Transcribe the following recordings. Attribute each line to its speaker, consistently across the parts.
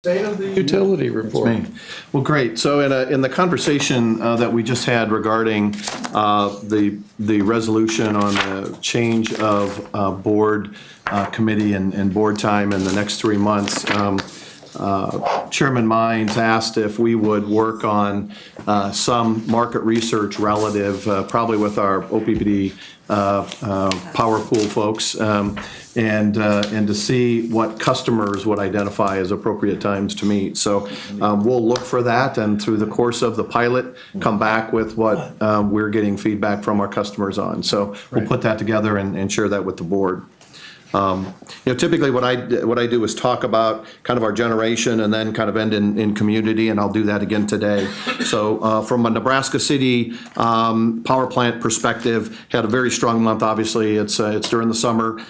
Speaker 1: State of the utility report.
Speaker 2: Me. Well, great. So in the conversation that we just had regarding the resolution on the change of board committee and board time in the next 3 months, Chairman Mines asked if we would work on some market research relative, probably with our OPPD power pool folks, and to see what customers would identify as appropriate times to meet. So we'll look for that, and through the course of the pilot, come back with what we're getting feedback from our customers on. So we'll put that together and share that with the board. Typically what I do is talk about kind of our generation and then kind of end in community, and I'll do that again today. So from a Nebraska City power plant perspective, had a very strong month. Obviously, it's during the summer,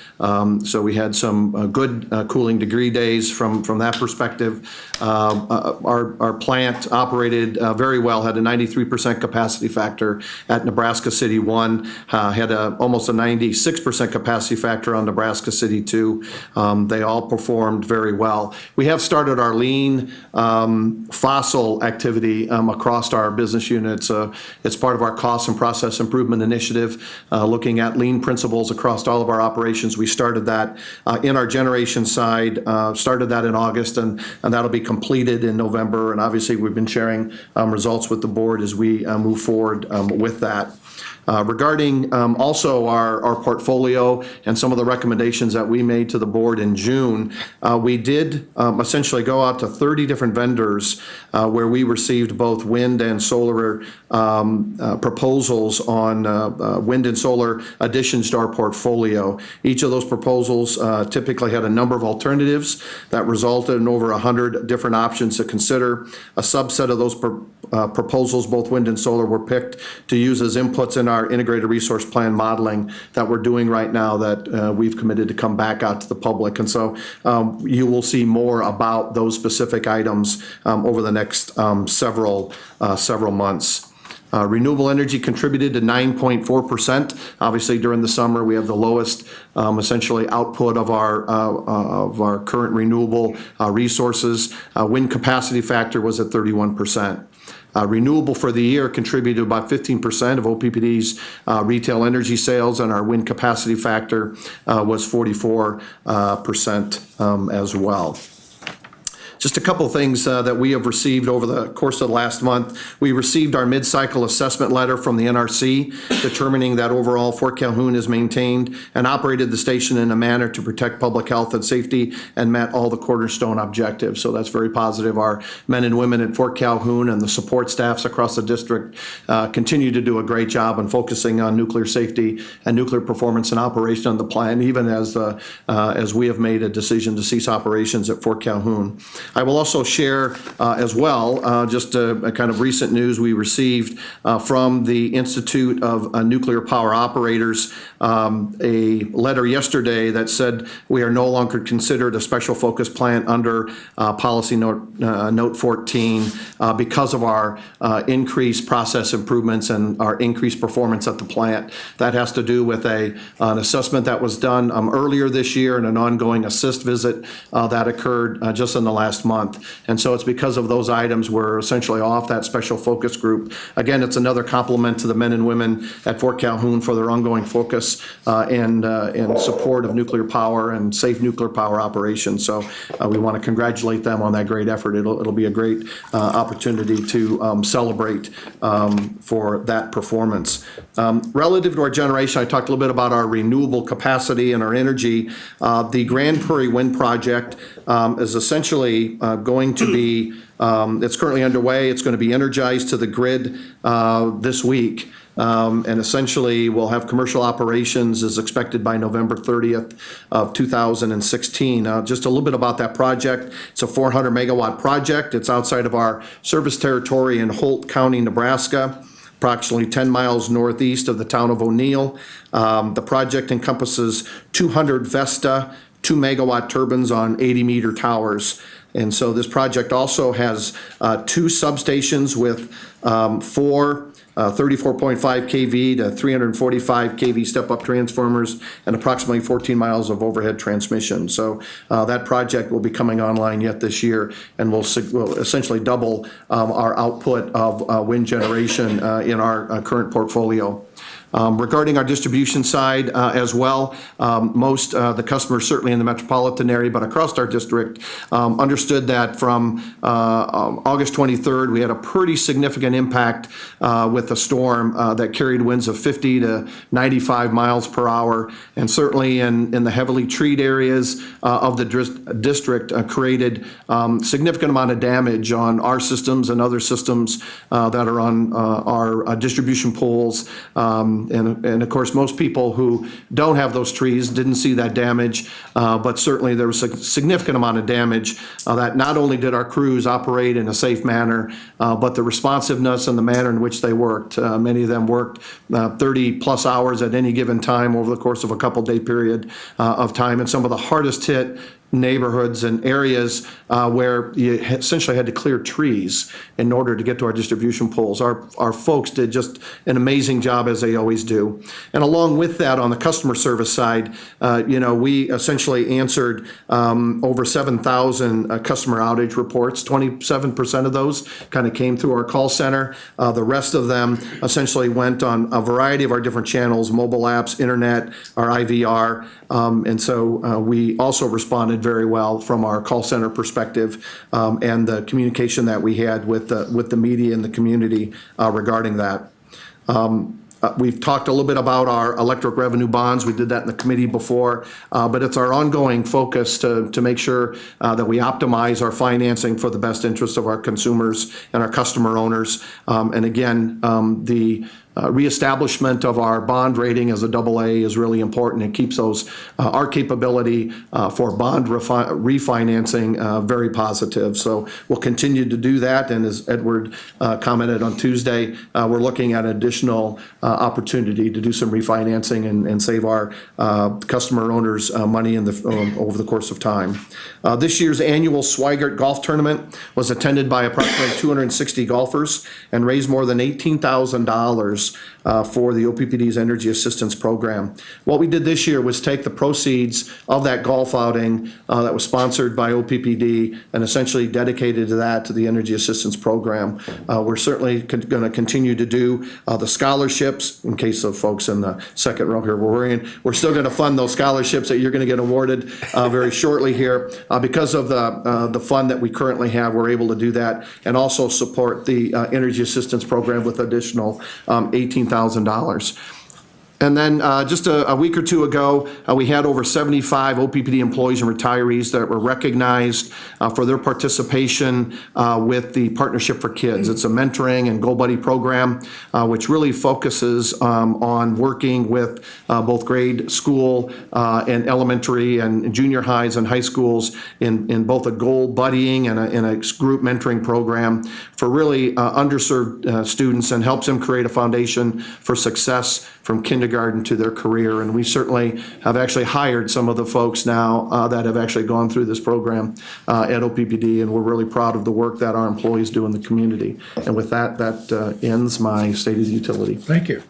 Speaker 2: so we had some good cooling degree days from that perspective. Our plant operated very well, had a 93% capacity factor at Nebraska City 1, had almost a 96% capacity factor on Nebraska City 2. They all performed very well. We have started our lean fossil activity across our business units. It's part of our cost and process improvement initiative, looking at lean principles across all of our operations. We started that in our generation side, started that in August, and that'll be completed in November. And obviously, we've been sharing results with the board as we move forward with that. Regarding also our portfolio and some of the recommendations that we made to the board in June, we did essentially go out to 30 different vendors where we received both wind and solar proposals on wind and solar additions to our portfolio. Each of those proposals typically had a number of alternatives that resulted in over 100 different options to consider. A subset of those proposals, both wind and solar, were picked to use as inputs in our integrated resource plan modeling that we're doing right now, that we've committed to come back out to the public. And so you will see more about those specific items over the next several months. Renewable energy contributed to 9.4%. Obviously, during the summer, we have the lowest essentially output of our current renewable resources. Wind capacity factor was at 31%. Renewable for the year contributed about 15% of OPPD's retail energy sales, and our wind capacity factor was 44% as well. Just a couple things that we have received over the course of the last month. We received our mid-cycle assessment letter from the NRC determining that overall Fort Calhoun has maintained and operated the station in a manner to protect public health and safety and met all the cornerstone objectives. So that's very positive. Our men and women at Fort Calhoun and the support staffs across the district continue to do a great job in focusing on nuclear safety and nuclear performance and operation of the plant, even as we have made a decision to cease operations at Fort Calhoun. I will also share as well just a kind of recent news we received from the Institute of Nuclear Power Operators, a letter yesterday that said we are no longer considered a special focus plant under policy note 14 because of our increased process improvements and our increased performance at the plant. That has to do with an assessment that was done earlier this year and an ongoing assist visit that occurred just in the last month. And so it's because of those items we're essentially off that special focus group. Again, it's another compliment to the men and women at Fort Calhoun for their ongoing focus and support of nuclear power and safe nuclear power operations. So we want to congratulate them on that great effort. It'll be a great opportunity to celebrate for that performance. Relative to our generation, I talked a little bit about our renewable capacity and our energy. The Grand Prairie Wind Project is essentially going to be, it's currently underway. It's going to be energized to the grid this week. And essentially we'll have commercial operations as expected by November 30th of 2016. Just a little bit about that project. It's a 400 megawatt project. It's outside of our service territory in Holt County, Nebraska, approximately 10 miles northeast of the town of O'Neill. The project encompasses 200 Vesta 2 megawatt turbines on 80-meter towers. And so this project also has 2 substations with 4 34.5 kV to 345 kV step-up transformers, and approximately 14 miles of overhead transmission. So that project will be coming online yet this year, and will essentially double our output of wind generation in our current portfolio. Regarding our distribution side as well, most the customers certainly in the metropolitan area, but across our district, understood that from August 23rd, we had a pretty significant impact with a storm that carried winds of 50 to 95 miles per hour, and certainly in the heavily treed areas of the district created significant amount of damage on our systems and other systems that are on our distribution poles. And of course, most people who don't have those trees didn't see that damage, but certainly there was a significant amount of damage that not only did our crews operate in a safe manner, but the responsiveness and the manner in which they worked. Many of them worked 30 plus hours at any given time over the course of a couple-day period of time, and some of the hardest hit neighborhoods and areas where you essentially had to clear trees in order to get to our distribution poles. Our folks did just an amazing job, as they always do. And along with that, on the customer service side, we essentially answered over 7,000 customer outage reports. 27% of those kind of came through our call center. The rest of them essentially went on a variety of our different channels, mobile apps, internet, our IVR. And so we also responded very well from our call center perspective, and the communication that we had with the media and the community regarding that. We've talked a little bit about our electric revenue bonds. We did that in the committee before, but it's our ongoing focus to make sure that we optimize our financing for the best interest of our consumers and our customer owners. And again, the reestablishment of our bond rating as a AA is really important. It keeps our capability for bond refinancing very positive. So we'll continue to do that. And as Edward commented on Tuesday, we're looking at additional opportunity to do some refinancing and save our customer owners money over the course of time. This year's annual Swigert Golf Tournament was attended by approximately 260 golfers and raised more than $18,000 for the OPPD's Energy Assistance Program. What we did this year was take the proceeds of that golf outing that was sponsored by OPPD and essentially dedicated to the Energy Assistance Program. We're certainly going to continue to do the scholarships, in case of folks in the second row here we're still going to fund those scholarships that you're going to get awarded very shortly here. Because of the fund that we currently have, we're able to do that and also support the Energy Assistance Program with additional $18,000. And then just a week or two ago, we had over 75 OPPD employees and retirees that were recognized for their participation with the Partnership for Kids. It's a mentoring and Go Buddy program, which really focuses on working with both grade school and elementary and junior highs and high schools in both a goal buddying and a group mentoring program for really underserved students, and helps them create a foundation for success from kindergarten to their career. And we certainly have actually hired some of the folks now that have actually gone through this program at OPPD, and we're really proud of the work that our employees do in the community. And with that ends my State of the Utility.
Speaker 1: Thank you.